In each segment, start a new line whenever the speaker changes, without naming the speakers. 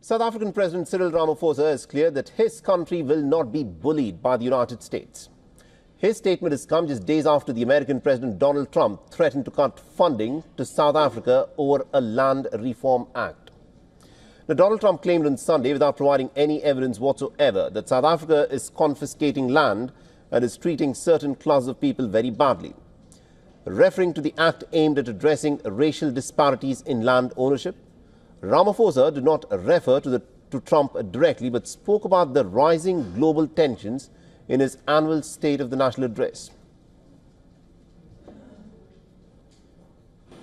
South African President Cyril Ramaphosa is clear that his country will not be bullied by the United States. His statement has come just days after the American President Donald Trump threatened to cut funding to South Africa over a land reform act. Now, Donald Trump claimed on Sunday, without providing any evidence whatsoever, that South Africa is confiscating land and is treating certain classes of people very badly. Referring to the act aimed at addressing racial disparities in land ownership, Ramaphosa did not refer to Trump directly, but spoke about the rising global tensions in his annual State of the National Address.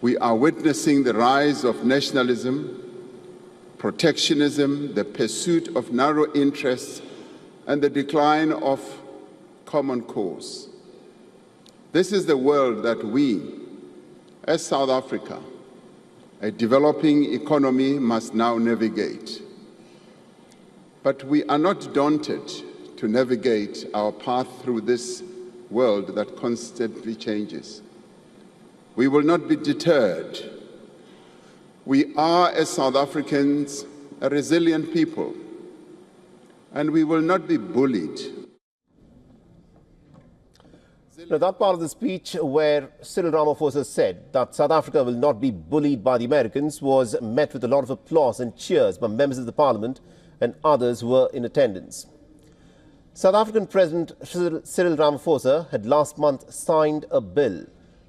We are witnessing the rise of nationalism, protectionism, the pursuit of narrow interests, and the decline of common cause. This is the world that we, as South Africa, a developing economy, must now navigate. But we are not daunted to navigate our path through this world that constantly changes. We will not be deterred. We are, as South Africans, a resilient people, and we will not be bullied.
Now, that part of the speech where Cyril Ramaphosa said that South Africa will not be bullied by the Americans was met with a lot of applause and cheers by members of the parliament and others who were in attendance. South African President Cyril Ramaphosa had last month signed a bill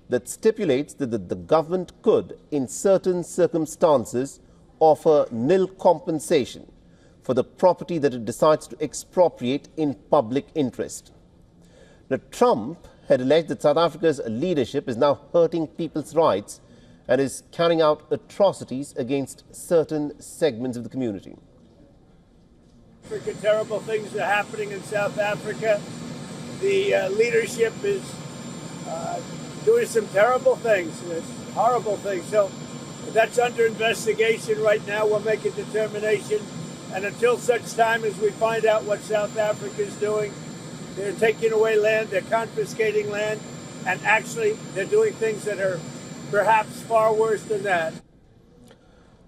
that stipulates that the government could, in certain circumstances, offer nil compensation for the property that it decides to expropriate in public interest. Now, Trump had alleged that South Africa's leadership is now hurting people's rights and is carrying out atrocities against certain segments of the community.
Terrible things are happening in South Africa. The leadership is doing some terrible things, horrible things. So that's under investigation right now. We'll make a determination. And until such time as we find out what South Africa is doing, they're taking away land, they're confiscating land, and actually they're doing things that are perhaps far worse than that.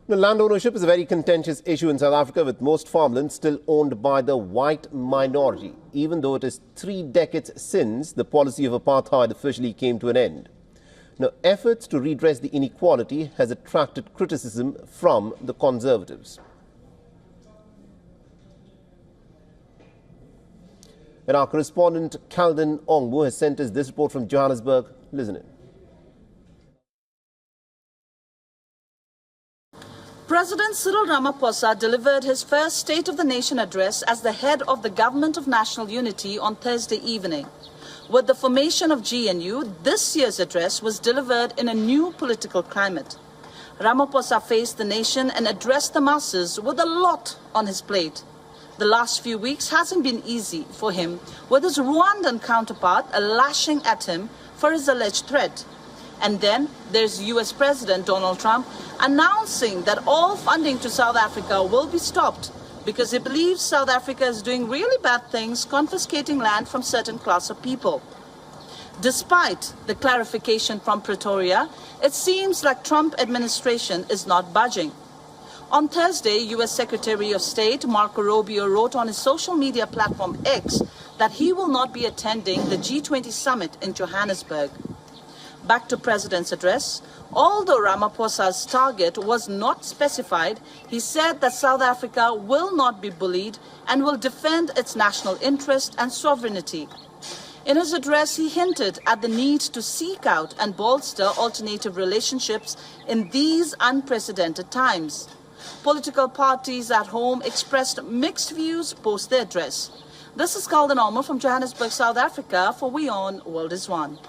Now, land ownership is a very contentious issue in South Africa, with most farmland still owned by the white minority, even though it is 3 decades since the policy of apartheid officially came to an end. Now, efforts to redress the inequality has attracted criticism from the Conservatives. And our correspondent Calden Ongbu has sent us this report from Johannesburg. Listen in.
President Cyril Ramaphosa delivered his first State of the Nation address as the head of the Government of National Unity on Thursday evening. With the formation of GNU, this year's address was delivered in a new political climate. Ramaphosa faced the nation and addressed the masses with a lot on his plate. The last few weeks hasn't been easy for him, with his Rwandan counterpart lashing at him for his alleged threat. And then there's US President Donald Trump announcing that all funding to South Africa will be stopped because he believes South Africa is doing really bad things, confiscating land from certain class of people. Despite the clarification from Pretoria, it seems like Trump administration is not budging. On Thursday, U.S. Secretary of State Marco Rubio wrote on his social media platform X that he will not be attending the G20 summit in Johannesburg. Back to President's address, although Ramaphosa's target was not specified, he said that South Africa will not be bullied and will defend its national interest and sovereignty. In his address, he hinted at the need to seek out and bolster alternative relationships in these unprecedented times. Political parties at home expressed mixed views post the address. This is Calden Ongbu from Johannesburg, South Africa for WION World is One.